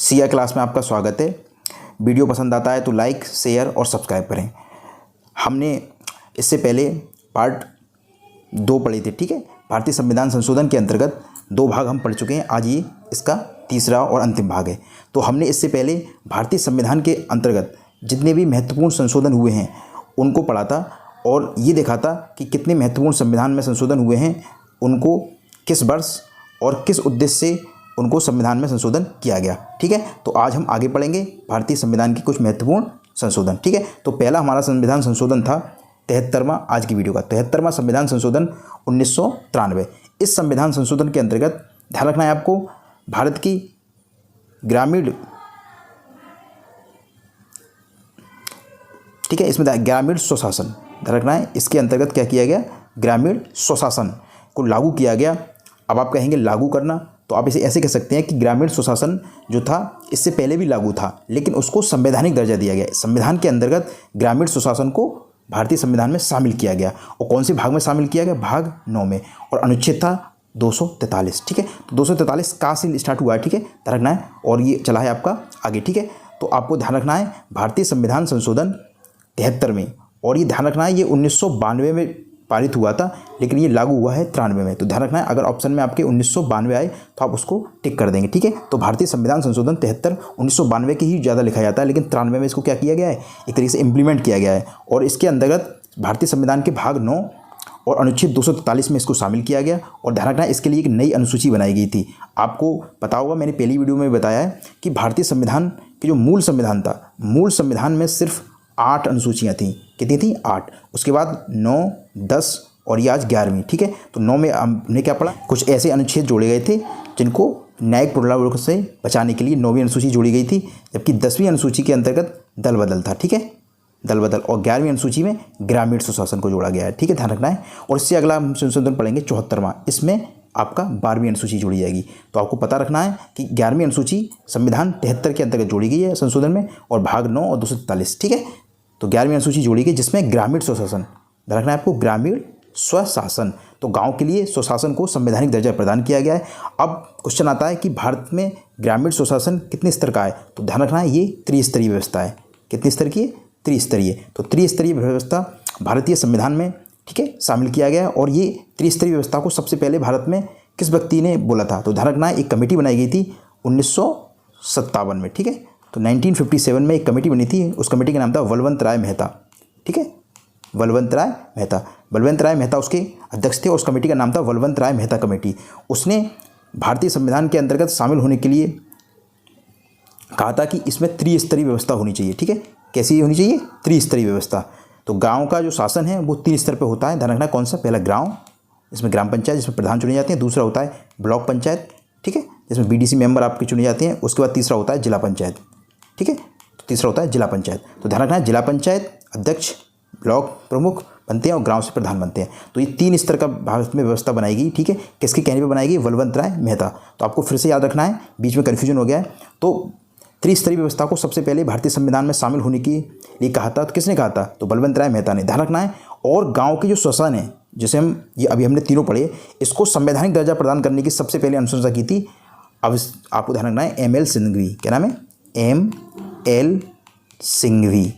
CR class में आपका स्वागत है। वीडियो पसंद आता है तो लाइक, शेयर और सब्सक्राइब करें। हमने इससे पहले पार्ट 2 पढ़े थे, ठीक है। भारतीय संविधान संशोधन के अंतर्गत 2 भाग हम पढ़ चुके हैं। आज ये इसका तीसरा और अंतिम भाग है। तो हमने इससे पहले भारतीय संविधान के अंतर्गत जितने भी महत्वपूर्ण संशोधन हुए हैं उनको पढ़ा था और ये देखा था कि कितने महत्वपूर्ण संविधान में संशोधन हुए हैं, उनको किस वर्ष और किस उद्देश्य से उनको संविधान में संशोधन किया गया, ठीक है। तो आज हम आगे पढ़ेंगे भारतीय संविधान की कुछ महत्वपूर्ण संशोधन, ठीक है। तो पहला हमारा संविधान संशोधन था 73वां, आज की वीडियो का 73वां संविधान संशोधन 1993। इस संविधान संशोधन के अंतर्गत ध्यान रखना है आपको, भारत की ग्रामीण, ठीक है, इसमें ग्रामीण स्वशासन ध्यान रखना है। इसके अंतर्गत क्या किया गया, ग्रामीण स्वशासन को लागू किया गया। अब आप कहेंगे लागू करना, तो आप इसे ऐसे कह सकते हैं कि ग्रामीण स्वशासन जो था इससे पहले भी लागू था, लेकिन उसको संवैधानिक दर्जा दिया गया। संविधान के अंतर्गत ग्रामीण स्वशासन को भारतीय संविधान में शामिल किया गया। और कौन से भाग में शामिल किया गया, भाग 9 में, और अनुच्छेद था 243, ठीक है। तो 243 का से स्टार्ट हुआ है, ठीक है, ध्यान रखना है। और ये चला है आपका आगे, ठीक है। तो आपको ध्यान रखना है भारतीय संविधान संशोधन 73 में, और ये ध्यान रखना है ये 1992 में पारित हुआ था, लेकिन ये लागू हुआ है 93 में। तो ध्यान रखना है, अगर ऑप्शन में आपके 1992 आए तो आप उसको टिक कर देंगे, ठीक है। तो भारतीय संविधान संशोधन 73 1992 के ही ज़्यादा लिखा जाता है, लेकिन 93 में इसको क्या किया गया है, एक तरीके से इम्प्लीमेंट किया गया है। और इसके अंतर्गत भारतीय संविधान के भाग 9 और अनुच्छेद 243 में इसको शामिल किया गया। और ध्यान रखना है इसके लिए एक नई अनुसूची बनाई गई थी। आपको पता होगा, मैंने पहली वीडियो में बताया है कि भारतीय संविधान के जो मूल संविधान था, मूल संविधान में सिर्फ 8 अनुसूचियाँ थीं। कितनी थी, 8। उसके बाद 9, 10 और ये आज 11वीं, ठीक है। तो 9 में हमने क्या पढ़ा, कुछ ऐसे अनुच्छेद जोड़े गए थे जिनको न्यायिक प्रॉब्लम से बचाने के लिए 9वीं अनुसूची जोड़ी गई थी, जबकि 10वीं अनुसूची के अंतर्गत दल बदल था, ठीक है, दल बदल। और 11वीं अनुसूची में ग्रामीण स्वशासन को जोड़ा गया है, ठीक है, ध्यान रखना है। और इससे अगला हम संशोधन पढ़ेंगे 74वां, इसमें आपका 12वीं अनुसूची जोड़ी जाएगी। तो आपको पता रखना है कि 11वीं अनुसूची संविधान 73 के अंतर्गत जोड़ी गई है संशोधन में, और भाग 9 और 243, ठीक है। तो 11वीं अनुसूची जोड़ी गई जिसमें ग्रामीण स्वशासन, ध्यान रखना है आपको, ग्रामीण स्वशासन, तो गांव के लिए स्वशासन को संवैधानिक दर्जा प्रदान किया गया है। अब क्वेश्चन आता है कि भारत में ग्रामीण स्वशासन कितने स्तर का है, तो ध्यान रखना है ये त्रिस्तरीय व्यवस्था है। कितने स्तर की है, त्रिस्तरीय। तो त्रिस्तरीय व्यवस्था भारतीय संविधान में, ठीक है, शामिल किया गया है। और ये त्रिस्तरीय व्यवस्था को सबसे पहले भारत में किस व्यक्ति ने बोला था, तो ध्यान रखना है एक कमेटी बनाई गई थी 1957 में, ठीक है। तो 1957 में एक कमेटी बनी थी, उस कमेटी का नाम था बलवंत राय मेहता, ठीक है, बलवंत राय मेहता। बलवंत राय मेहता उसके अध्यक्ष थे, उस कमेटी का नाम था बलवंत राय मेहता कमेटी। उसने भारतीय संविधान के अंतर्गत शामिल होने के लिए कहा था कि इसमें त्रिस्तरीय व्यवस्था होनी चाहिए, ठीक है। कैसी होनी चाहिए, त्रिस्तरीय व्यवस्था। तो गांव का जो शासन है वो 3 स्तर पे होता है, ध्यान रखना। कौन सा, पहला गांव, इसमें ग्राम पंचायत जिसमें प्रधान चुने जाते हैं। दूसरा होता है ब्लॉक पंचायत, ठीक है, जिसमें बीडीसी मेंबर आपके चुने जाते हैं। उसके बाद तीसरा होता है जिला पंचायत, ठीक है। तो तीसरा होता है जिला पंचायत। तो ध्यान रखना है जिला पंचायत अध्यक्ष, ब्लॉक प्रमुख बनते हैं और गांव से प्रधान बनते हैं। तो ये 3 स्तर का भारत में व्यवस्था बनाई गई, ठीक है। किसके कहने पे बनाई गई, बलवंत राय मेहता। तो आपको फिर से याद रखना है, बीच में कन्फ्यूजन हो गया है। तो त्रिस्तरीय व्यवस्था को सबसे पहले भारतीय संविधान में शामिल होने के लिए कहा था, तो किसने कहा था, तो बलवंत राय मेहता ने, ध्यान रखना है। और गाँव के जो शासन है, जैसे हम ये अभी हमने तीनों पढ़े, इसको संवैधानिक दर्जा प्रदान करने की सबसे पहले अनुशंसा की थी। अब आपको ध्यान रखना है ML सिंघवी, क्या नाम है, ML सिंघवी,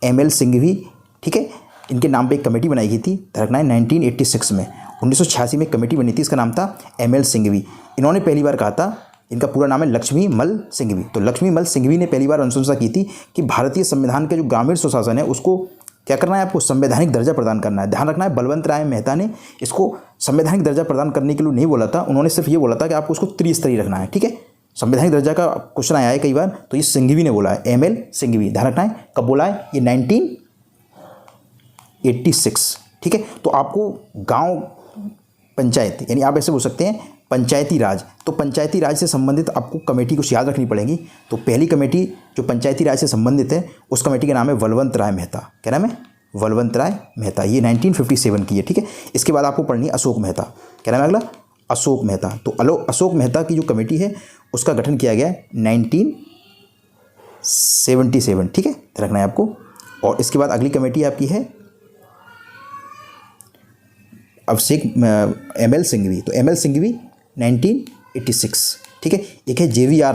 ML सिंघवी, ठीक है। इनके नाम पे एक कमेटी बनाई गई थी, ध्यान रखना है 1986 में। 1986 में एक कमेटी बनी थी, इसका नाम था ML सिंघवी। इन्होंने पहली बार कहा था, इनका पूरा नाम है लक्ष्मी मल सिंघवी। तो लक्ष्मी मल सिंघवी ने पहली बार अनुशंसा की थी कि भारतीय संविधान के जो ग्रामीण स्वशासन है उसको क्या करना है, आपको संवैधानिक दर्जा प्रदान करना है। ध्यान रखना है बलवंत राय मेहता ने इसको संवैधानिक दर्जा प्रदान करने के लिए नहीं बोला था, उन्होंने सिर्फ ये बोला था कि आपको उसको त्रिस्तरीय रखना है, ठीक है। संवैधानिक दर्जा का क्वेश्चन आया है कई बार, तो ये सिंघवी ने बोला है, ML सिंघवी, ध्यान रखना है। कब बोला है, ये 1986, ठीक है। तो आपको गांव पंचायत, यानी आप ऐसे बोल सकते हैं पंचायती राज, तो पंचायती राज से संबंधित आपको कमेटी कुछ याद रखनी पड़ेगी। तो पहली कमेटी जो पंचायती राज से संबंधित है उस कमेटी का नाम है बलवंत राय मेहता। क्या नाम है, बलवंत राय मेहता। ये 1957 की है, ठीक है। इसके बाद आपको पढ़नी है अशोक मेहता। क्या नाम है अगला, अशोक मेहता। तो अशोक मेहता की जो कमेटी है उसका गठन किया गया है 1977, ठीक है, रखना है आपको। और इसके बाद अगली कमेटी आपकी है अभिषेक ML सिंघवी। तो ML सिंघवी 1986, ठीक है। एक है JVR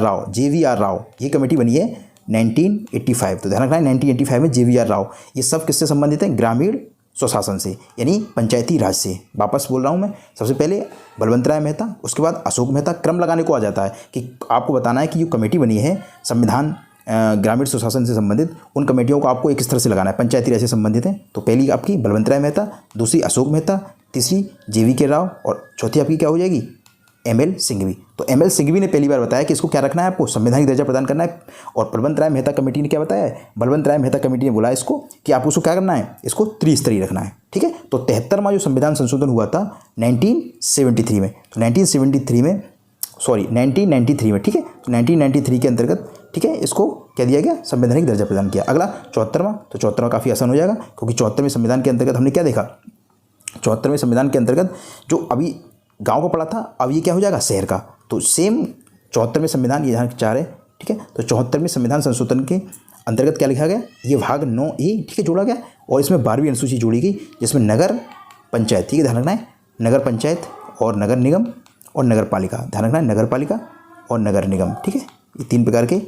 राव, ये कमेटी बनी है 1985। तो ध्यान रखना है 1985 में JVR राव। ये सब किससे संबंधित है? ग्रामीण स्वशासन से, यानी पंचायती राज से। वापस बोल रहा हूँ मैं, सबसे पहले बलवंत राय मेहता, उसके बाद अशोक मेहता। क्रम लगाने को आ जाता है कि आपको बताना है कि जो कमेटी बनी है संविधान ग्रामीण स्वशासन से संबंधित, उन कमेटियों को आपको एक इस तरह से लगाना है, पंचायती राज से संबंधित है। तो पहली आपकी बलवंत राय मेहता, दूसरी अशोक मेहता, तीसरी JVK राव और चौथी आपकी क्या हो जाएगी? ML सिंघवी। तो ML सिंघवी ने पहली बार बताया कि इसको क्या रखना है, आपको संवैधानिक दर्जा प्रदान करना है। और बलवंत राय मेहता कमेटी ने क्या बताया है? बलवंत राय मेहता कमेटी ने बोला इसको कि आपको उसको क्या करना है, इसको त्रिस्तरीय रखना है, ठीक है। तो 73वां जो संविधान संशोधन हुआ था 1973 में, तो 1993 में, ठीक है। तो 1993 के अंतर्गत, ठीक है, इसको क्या दिया गया? संवैधानिक दर्जा प्रदान किया। अगला 74वां, तो 74वां काफ़ी आसान हो जाएगा, क्योंकि 74वें संविधान के अंतर्गत हमने क्या देखा? 74वें संविधान के अंतर्गत जो अभी गांव का पड़ा था, अब ये क्या हो जाएगा? शहर का। तो सेम 74वें संविधान, ये यहाँ 4 है, ठीक है। तो 74वें संविधान संशोधन के अंतर्गत क्या लिखा गया? ये भाग 9A, ठीक है, जोड़ा गया। और इसमें 12वीं अनुसूची जोड़ी गई, जिसमें नगर पंचायत, ठीक है, ध्यान रखना है, नगर पंचायत और नगर निगम और नगर पालिका, ध्यान रखना है, नगर पालिका और नगर निगम, ठीक है। ये 3 प्रकार के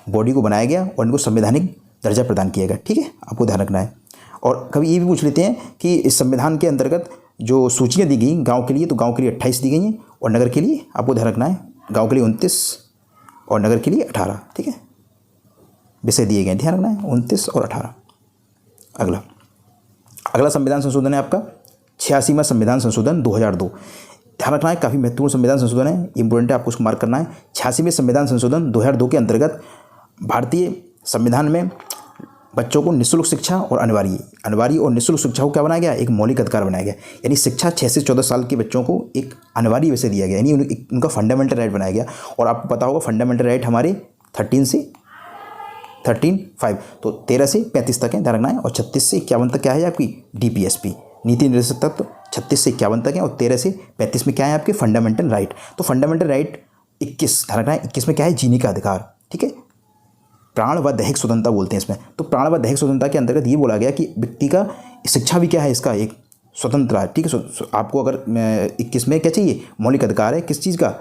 बॉडी को बनाया गया और इनको संवैधानिक दर्जा प्रदान किया गया, ठीक है, आपको ध्यान रखना है। और कभी ये भी पूछ लेते हैं कि इस संविधान के अंतर्गत जो सूचियाँ दी गई गांव के लिए, तो गांव के लिए 28 दी गई हैं और नगर के लिए आपको ध्यान रखना है, गांव के लिए 29 और नगर के लिए 18, ठीक है, विषय दिए गए, ध्यान रखना है 29 और 18। अगला संविधान संशोधन है आपका 86वां संविधान संशोधन 2002। ध्यान रखना है, काफ़ी महत्वपूर्ण संविधान संशोधन है, इंपॉर्टेंट है, आपको उसको मार्क करना है। 86वें संविधान संशोधन 2002 के अंतर्गत भारतीय संविधान में बच्चों को निःशुल्क शिक्षा और अनिवार्य और निःशुल्क शिक्षा को क्या बनाया गया? एक मौलिक अधिकार बनाया गया। यानी शिक्षा 6 से 14 साल के बच्चों को एक अनिवार्य विषय दिया गया, यानी उनका फंडामेंटल राइट बनाया गया। और आपको पता होगा फंडामेंटल राइट हमारे 13 तो 13 से 35 तक है, ध्यान रखना है। और 36 से 51 तक क्या है आपकी? DPSP, नीति निर्देशक तत्व 36 से 51 तक है। और 13 से 35 में क्या है आपके? Fundamental right. तो फंडामेंटल राइट 21, ध्यान रखना है, 21 में क्या है? जीने का अधिकार, ठीक है, प्राण व दैहिक स्वतंत्रता बोलते हैं इसमें। तो प्राण व दैहिक स्वतंत्रता के अंतर्गत ये बोला गया कि व्यक्ति का शिक्षा भी क्या है, इसका एक स्वतंत्र है, ठीक है। आपको अगर 21 में क्या चाहिए? मौलिक अधिकार है, किस चीज़ का?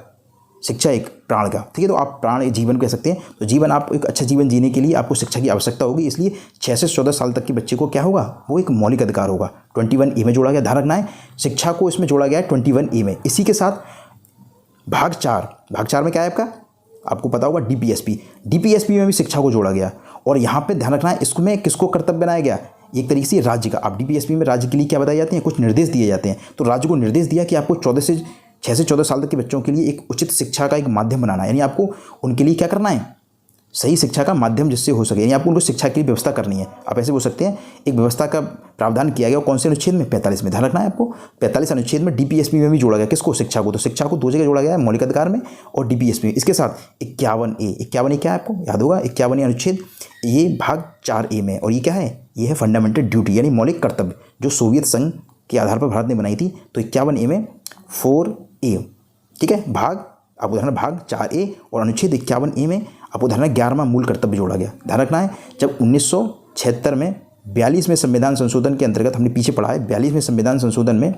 शिक्षा, एक प्राण का, ठीक है। तो आप प्राण जीवन कह सकते हैं। तो जीवन, आप एक अच्छा जीवन जीने के लिए आपको शिक्षा की आवश्यकता होगी, इसलिए 6 से 14 साल तक के बच्चे को क्या होगा? वो एक मौलिक अधिकार होगा। 21A में जोड़ा गया, ध्यान रखना है, शिक्षा को इसमें जोड़ा गया है 21A में। इसी के साथ भाग 4 में क्या है आपका? आपको पता होगा DPSP में भी शिक्षा को जोड़ा गया। और यहाँ पे ध्यान रखना है, इसमें किसको कर्तव्य बनाया गया? एक तरीके से राज्य का। आप DPSP में राज्य के लिए क्या बताए जाते हैं? कुछ निर्देश दिए जाते हैं। तो राज्य को निर्देश दिया कि आपको 6 से 14 साल तक के बच्चों के लिए एक उचित शिक्षा का एक माध्यम बनाना है, यानी आपको उनके लिए क्या करना है? सही शिक्षा का माध्यम जिससे हो सके, यानी आपको उनको शिक्षा के लिए व्यवस्था करनी है। आप ऐसे बोल सकते हैं, एक व्यवस्था का प्रावधान किया गया, कौन से अनुच्छेद में? 45 में। ध्यान रखना है आपको, 45 अनुच्छेद में DPSP में भी जोड़ा गया, किसको? शिक्षा को। तो शिक्षा को 2 जगह जोड़ा गया है, मौलिक अधिकार में और DPSP में। इसके साथ 51A क्या है आपको याद होगा? 51A अनुच्छेद, ये भाग 4A में। और ये क्या है? ये है फंडामेंटल ड्यूटी, यानी मौलिक कर्तव्य, जो सोवियत संघ के आधार पर भारत ने बनाई थी। तो 51A में 4A, ठीक है, भाग, आपको ध्यान भाग 4A और अनुच्छेद 51A में आपको ध्यान 11वां मूल कर्तव्य जोड़ा गया। ध्यान रखना है, जब 1976 में 42वें संविधान संशोधन के अंतर्गत, हमने पीछे पढ़ा है, 42वें संविधान संशोधन में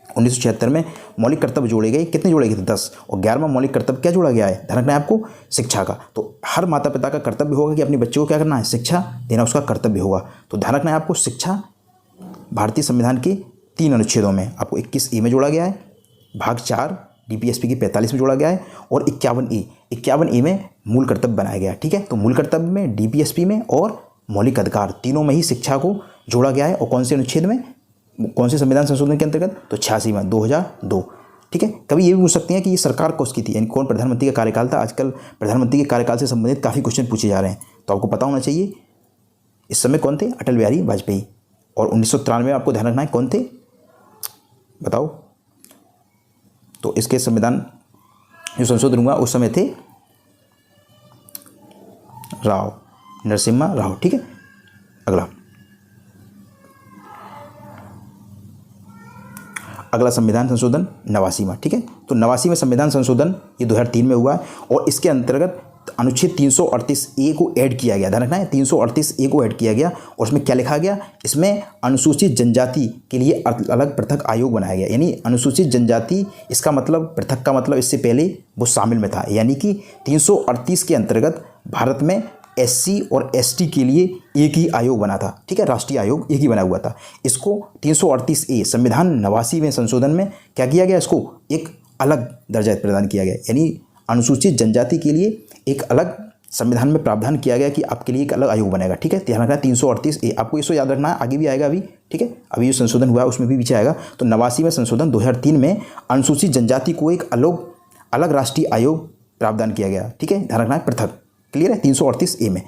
1976 में मौलिक कर्तव्य जोड़े गए। कितने जोड़े गए थे? 10। और 11वां मौलिक कर्तव्य क्या जोड़ा गया है? ध्यान रखना है आपको, शिक्षा का। तो हर माता पिता का कर्तव्य होगा कि अपने बच्चों को क्या करना है? शिक्षा देना उसका कर्तव्य होगा। तो ध्यान रखना है आपको, शिक्षा भारतीय संविधान के 3 अनुच्छेदों में आपको 21A में जोड़ा गया है, भाग 4 DPSP की 45 में जोड़ा गया है, और 51A में मूल कर्तव्य बनाया गया है, ठीक है। तो मूल कर्तव्य में, DPSP में और मौलिक अधिकार, तीनों में ही शिक्षा को जोड़ा गया है। और कौन से अनुच्छेद में? कौन से संविधान संशोधन के अंतर्गत? तो 86 में, 2002, ठीक है। कभी ये भी पूछ सकते हैं कि ये सरकार किसकी थी, यानी कौन प्रधानमंत्री का कार्यकाल था। आजकल प्रधानमंत्री के कार्यकाल से संबंधित काफ़ी क्वेश्चन पूछे जा रहे हैं, तो आपको पता होना चाहिए इस समय कौन थे? अटल बिहारी वाजपेयी। और 1993 में आपको ध्यान रखना है कौन थे, बताओ? तो इसके संविधान जो संशोधन हुआ उस समय थे नरसिम्हा राव, ठीक है। अगला संविधान संशोधन 89वां, ठीक है। तो 89वें संविधान संशोधन ये 2003 में हुआ है। और इसके अंतर्गत अनुच्छेद 338 को ऐड किया गया। ध्यान रखना है 338 को ऐड किया गया और उसमें क्या लिखा गया, इसमें अनुसूचित जनजाति के लिए अलग पृथक आयोग बनाया गया। यानी अनुसूचित जनजाति, इसका मतलब पृथक का मतलब इससे पहले वो शामिल में था। यानी कि 338 के अंतर्गत भारत में एससी और एसटी के लिए एक ही आयोग बना था। ठीक है, राष्ट्रीय आयोग एक ही बना हुआ था। इसको 338A संविधान 89वें संशोधन में क्या किया गया, इसको एक अलग दर्जा प्रदान किया गया। यानी अनुसूचित जनजाति के लिए एक अलग संविधान में प्रावधान किया गया कि आपके लिए एक अलग आयोग बनेगा। ठीक है, ध्यान रखना 338A, आपको इसको याद रखना है, आगे भी आएगा अभी। ठीक है, अभी जो संशोधन हुआ है उसमें भी पीछे आएगा। तो 89वें संशोधन 2003 में अनुसूचित जनजाति को एक अलग राष्ट्रीय आयोग प्रावधान किया गया। ठीक है, ध्यान रखना है पृथक। क्लियर है 338A में।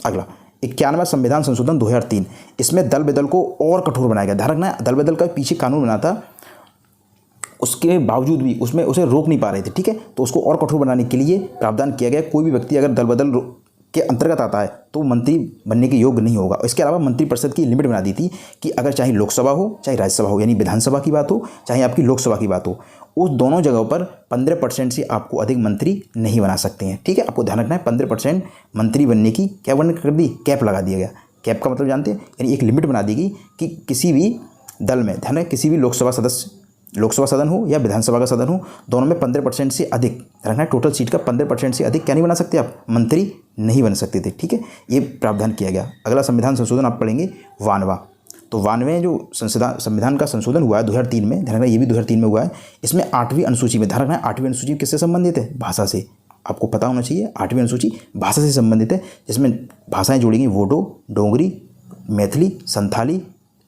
अगला 91वां संविधान संशोधन 2003, इसमें दल बदल को और कठोर बनाया गया। ध्यान रखना है दल बदल का पीछे कानून बना था, उसके बावजूद भी उसमें उसे रोक नहीं पा रहे थे। ठीक है, तो उसको और कठोर बनाने के लिए प्रावधान किया गया, कोई भी व्यक्ति अगर दल बदल के अंतर्गत आता है तो मंत्री बनने के योग्य नहीं होगा। इसके अलावा मंत्रिपरिषद की लिमिट बना दी थी कि अगर चाहे लोकसभा हो चाहे राज्यसभा हो, यानी विधानसभा की बात हो चाहे आपकी लोकसभा की बात हो, उस दोनों जगहों पर 15% से आपको अधिक मंत्री नहीं बना सकते हैं। ठीक है, आपको ध्यान रखना है 15% मंत्री बनने की क्या बन कर दी, कैप लगा दिया गया। कैप का मतलब जानते हैं, यानी एक लिमिट बना दी गई कि किसी भी दल में, ध्यान है किसी भी लोकसभा सदन हो या विधानसभा का सदन हो, दोनों में 15% से अधिक रखना है। टोटल सीट का 15% से अधिक क्या नहीं बना सकते आप, मंत्री नहीं बन सकते थे। ठीक है, ये प्रावधान किया गया। अगला संविधान संशोधन आप पढ़ेंगे 92। तो 92 जो संविधान का संशोधन हुआ है 2003 में, ध्यान रखना ये भी 2003 में हुआ है। इसमें 8वीं अनुसूची में, ध्यान रखना 8वीं अनुसूची किससे संबंधित है, भाषा से। आपको पता होना चाहिए 8वीं अनुसूची भाषा से संबंधित है, जिसमें भाषाएँ जोड़ी गई बोडो, डोगरी, मैथिली, संथाली।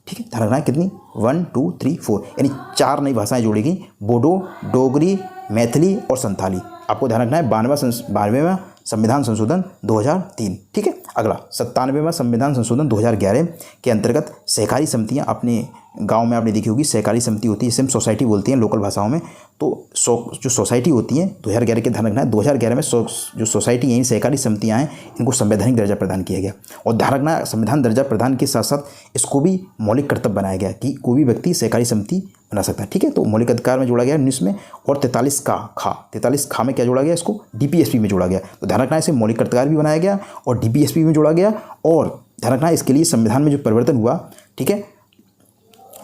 ठीक है, ध्यान रखना है कितनी, 1 2 3 4, यानी 4 नई भाषाएं जोड़ी गई, बोडो, डोगरी, मैथिली और संथाली। आपको ध्यान रखना है 92वां संविधान संशोधन 2003। ठीक है, अगला 97वां संविधान संशोधन 2011 के अंतर्गत सहकारी समितियां, अपने गांव में आपने देखी होगी सहकारी समिति होती है, जिसे हम सोसाइटी बोलते हैं लोकल भाषाओं में। तो जो सोसाइटी होती हैं 2011 के, ध्यान रखना है 2011 में जो सोसाइटी हैं सहकारी समितियां हैं, इनको संवैधानिक दर्जा प्रदान किया गया। और ध्यान रखना संविधान दर्जा प्रदान के साथ साथ इसको भी मौलिक कर्तव्य बनाया गया कि कोई भी व्यक्ति सहकारी समिति बना सकता है। ठीक है, तो मौलिक अधिकार में जोड़ा गया 19 में, और 43 खा में क्या जोड़ा गया, इसको DPSP में जोड़ा गया। तो ध्यान रखना इसे मौलिक अधिकार भी बनाया गया और DPSP में जोड़ा गया। और ध्यान रखना इसके लिए संविधान में जो परिवर्तन हुआ, ठीक है,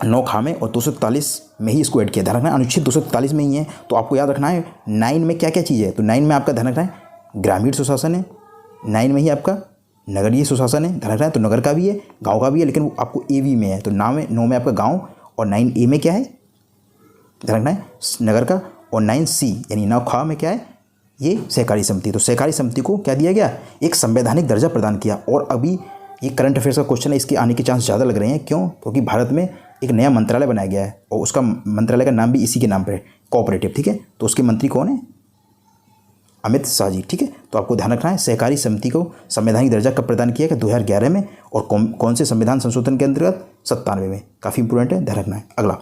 9 खा में और 243 में ही इसको ऐड किया। ध्यान रखना अनुच्छेद 243 में ही है। तो आपको याद रखना है 9 में क्या क्या चीज़ है। तो 9 में आपका ध्यान रखना है ग्रामीण सुशासन है, 9 में ही आपका नगरीय सुशासन है। ध्यान रखना है तो नगर का भी है, गाँव का भी है, लेकिन वो आपको AV में है। तो 9 में आपका गाँव, और 9A में क्या है, ध्यान रखना है नगर का, और 9C यानी 9 खा में क्या है, ये सहकारी समिति। तो सहकारी समिति को क्या दिया गया, एक संवैधानिक दर्जा प्रदान किया। और अभी ये करंट अफेयर्स का क्वेश्चन है, इसके आने के चांस ज़्यादा लग रहे हैं। क्यों, क्योंकि भारत में एक नया मंत्रालय बनाया गया है और उसका मंत्रालय का नाम भी इसी के नाम पर है, कोऑपरेटिव। ठीक है, तो उसके मंत्री कौन है, अमित शाह जी। ठीक है, तो आपको ध्यान रखना है सहकारी समिति को संवैधानिक दर्जा कब प्रदान किया गया, 2011 में। और कौन से संविधान संशोधन के अंतर्गत, 97 में। काफ़ी इंपॉर्टेंट है, ध्यान रखना है। अगला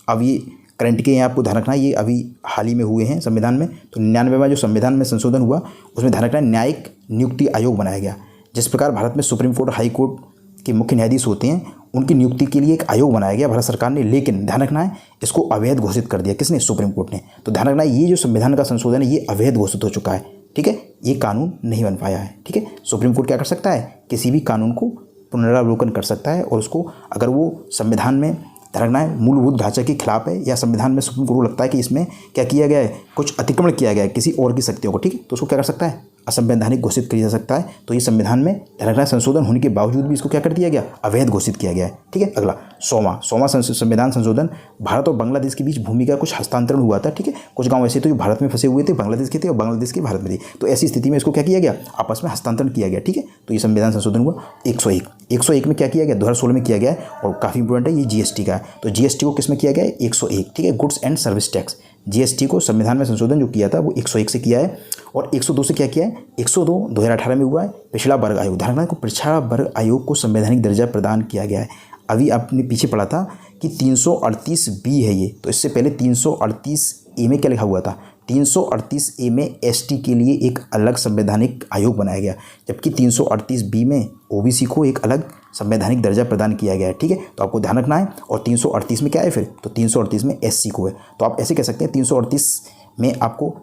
अब ये करंट के हैं, आपको ध्यान रखना है ये अभी हाल ही में हुए हैं संविधान में। तो 99वां जो संविधान में संशोधन हुआ उसमें ध्यान रखना है न्यायिक नियुक्ति आयोग बनाया गया। जिस प्रकार भारत में सुप्रीम कोर्ट, हाई कोर्ट के मुख्य न्यायाधीश होते हैं, उनकी नियुक्ति के लिए एक आयोग बनाया गया भारत सरकार ने। लेकिन ध्यान रखना है इसको अवैध घोषित कर दिया, किसने, सुप्रीम कोर्ट ने। तो ध्यान रखना है ये जो संविधान का संशोधन है ये अवैध घोषित हो चुका है। ठीक है, ये कानून नहीं बन पाया है। ठीक है, सुप्रीम कोर्ट क्या कर सकता है, किसी भी कानून को पुनरावलोकन कर सकता है, और उसको अगर वो संविधान में ध्यान रखना है मूलभूत ढांचे के खिलाफ है, या संविधान में सुप्रीम कोर्ट को लगता है कि इसमें क्या किया गया है, कुछ अतिक्रमण किया गया है किसी और की शक्तियों को, ठीक है, तो उसको क्या कर सकता है, असंवैधानिक घोषित किया जा सकता है। तो ये संविधान में ध्यान रखना संशोधन होने के बावजूद भी इसको क्या कर दिया गया, अवैध घोषित किया गया है। ठीक है, अगला 100वां संविधान संशोधन, भारत और बांग्लादेश के बीच भूमि का कुछ हस्तांतरण हुआ था। ठीक है, कुछ गाँव ऐसे तो जो भारत में फंसे हुए थे, बांग्लादेश के थे, और बांग्लादेश के भारत में थे। तो ऐसी स्थिति में इसको क्या किया गया, आपस में हस्तांतरण किया गया। ठीक है, तो ये संविधान संशोधन हुआ। 101 में क्या किया गया, 2016 में किया गया है, और काफ़ी इंपॉर्टेंट है, ये GST का है। तो GST को किस में किया गया है, 101। ठीक है, goods and service tax, GST को संविधान में संशोधन जो किया था वो 101 से किया है। और 102 से क्या किया है, 102 2018 में हुआ है। पिछड़ा वर्ग आयोग, ध्यान को पिछड़ा वर्ग आयोग को संवैधानिक दर्जा प्रदान किया गया है। अभी आपने पीछे पढ़ा था कि 338B है ये, तो इससे पहले 338A में क्या लिखा हुआ था, 338A में ST के लिए एक अलग संवैधानिक आयोग बनाया गया, जबकि 338B में OBC को एक अलग संवैधानिक दर्जा प्रदान किया गया है। ठीक है, तो आपको ध्यान रखना है। और 338 में क्या है फिर, तो 338 में SC को है। तो आप ऐसे कह सकते हैं 338 में आपको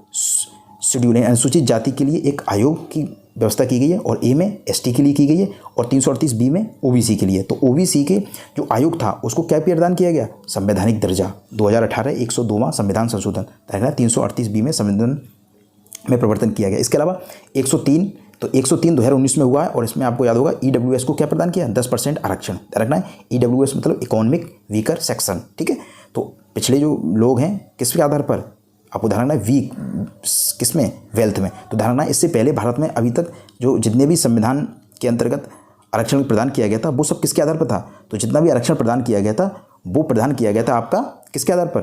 शेड्यूल है, अनुसूचित जाति के लिए एक आयोग की व्यवस्था की गई है, और ए में एसटी के लिए की गई है, और 338 बी में ओबीसी के लिए। तो ओबीसी के जो आयोग था उसको क्या प्रदान किया गया? संवैधानिक दर्जा। 2018 102वां संविधान संशोधन, 338 बी में संविधान में परिवर्तन किया गया। इसके अलावा 103, तो 103 2019 में हुआ है, और इसमें आपको याद होगा ईडब्ल्यूएस को क्या प्रदान किया? 10% आरक्षण रखना है। ईडब्ल्यूएस मतलब इकोनॉमिक वीकर सेक्शन, ठीक है। तो पिछले जो लोग हैं किसके आधार पर, आपको ध्यान रखना है, वीक किसमें? वेल्थ में। तो ध्यान रखना है, इससे पहले भारत में अभी तक जो जितने भी संविधान के अंतर्गत आरक्षण प्रदान किया गया था वो सब किसके आधार पर था? तो जितना भी आरक्षण प्रदान किया गया था वो प्रदान किया गया था आपका किसके आधार पर?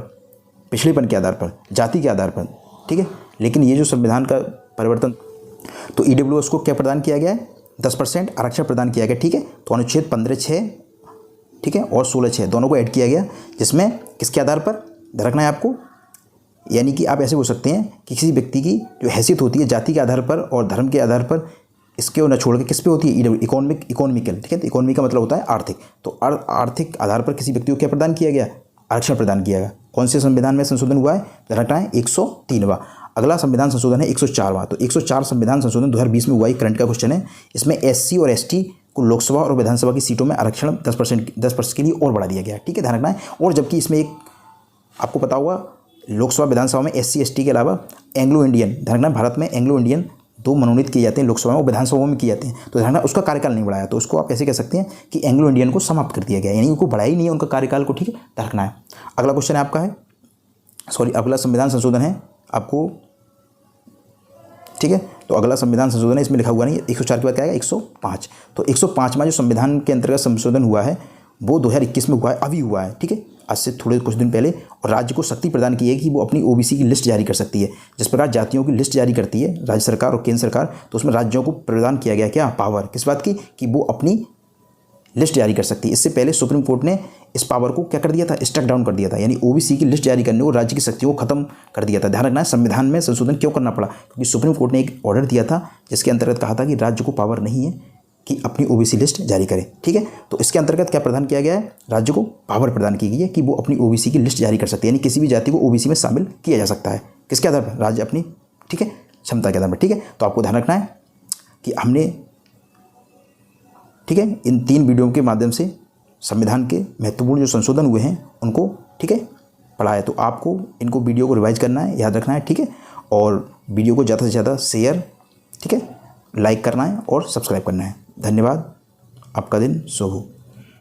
पिछड़ेपन के आधार पर, जाति के आधार पर, ठीक है। लेकिन ये जो संविधान का परिवर्तन, तो ईडब्ल्यूएस को क्या प्रदान किया गया है? 10% आरक्षण प्रदान किया गया, ठीक है। तो अनुच्छेद 15(6), ठीक है, और 16(6) दोनों को ऐड किया गया, जिसमें किसके आधार पर रखना है आपको? यानी कि आप ऐसे बोल सकते हैं कि किसी व्यक्ति की जो हैसियत होती है जाति के आधार पर और धर्म के आधार पर, इसके न छोड़ के किस पे होती है? इकोनॉमिकल, ठीक है। तो इकोनॉमी का मतलब होता है आर्थिक। तो आर्थिक आधार पर किसी व्यक्ति को क्या प्रदान किया गया? आरक्षण प्रदान किया गया। कौन से संविधान में संशोधन हुआ है? रखना है 103वां। अगला संविधान संशोधन है 104वां। तो 104 संविधान संशोधन 2020 में हुआ है, करंट का क्वेश्चन है। इसमें एससी और एसटी को लोकसभा और विधानसभा की सीटों में आरक्षण 10% के लिए और बढ़ा दिया गया, ठीक है, ध्यान रखना है। और जबकि इसमें एक आपको पता होगा लोकसभा विधानसभा में एससी एसटी के अलावा एंग्लो इंडियन, ध्यान रखना, भारत में एंग्लो इंडियन 2 मनोनीत किए जाते हैं लोकसभा में और विधानसभा में किए जाते हैं। तो ध्यान रखना, उसका कार्यकाल नहीं बढ़ाया, तो उसको आप ऐसे कह सकते हैं कि एंग्लो इंडियन को समाप्त कर दिया गया, यानी उनको बढ़ाया ही नहीं है उनका कार्यकाल को, ठीक है, ध्यान रखना है। अगला क्वेश्चन है आपका है, अगला संविधान संशोधन है आपको, ठीक है। तो अगला संविधान संशोधन है, इसमें लिखा हुआ नहीं है, 104 के बाद क्या आएगा? 105। तो 105वां जो संविधान के अंतर्गत संशोधन हुआ है वो 2021 में हुआ है, अभी हुआ है, ठीक है, आज से थोड़े कुछ दिन पहले। और राज्य को शक्ति प्रदान की है कि वो अपनी ओबीसी की लिस्ट जारी कर सकती है। जिस प्रकार जातियों की लिस्ट जारी करती है राज्य सरकार और केंद्र सरकार, तो उसमें राज्यों को प्रदान किया गया क्या? पावर। किस बात की? कि वो अपनी लिस्ट जारी कर सकती है। इससे पहले सुप्रीम कोर्ट ने इस पावर को क्या कर दिया था? स्टक डाउन कर दिया था, यानी ओबीसी की लिस्ट जारी करने को राज्य की शक्तियों को खत्म कर दिया था। ध्यान रखना है, संविधान में संशोधन क्यों करना पड़ा? क्योंकि सुप्रीम कोर्ट ने एक ऑर्डर दिया था जिसके अंतर्गत कहा था कि राज्य को पावर नहीं है कि अपनी ओबीसी लिस्ट जारी करे, ठीक है। तो इसके अंतर्गत क्या प्रदान किया गया है? राज्य को पावर प्रदान की गई है कि वो अपनी ओबीसी की लिस्ट जारी कर सकती है, यानी किसी भी जाति को ओबीसी में शामिल किया जा सकता है। किसके आधार पर? राज्य अपनी, ठीक है, क्षमता के आधार पर, ठीक है। तो आपको ध्यान रखना है कि हमने, ठीक है, इन 3 वीडियो के माध्यम से संविधान के महत्वपूर्ण जो संशोधन हुए हैं उनको, ठीक है, पढ़ा है। तो आपको इनको वीडियो को रिवाइज करना है, याद रखना है, ठीक है, और वीडियो को ज़्यादा से ज़्यादा शेयर, ठीक है, लाइक करना है और सब्सक्राइब करना है। धन्यवाद, आपका दिन शुभ हो।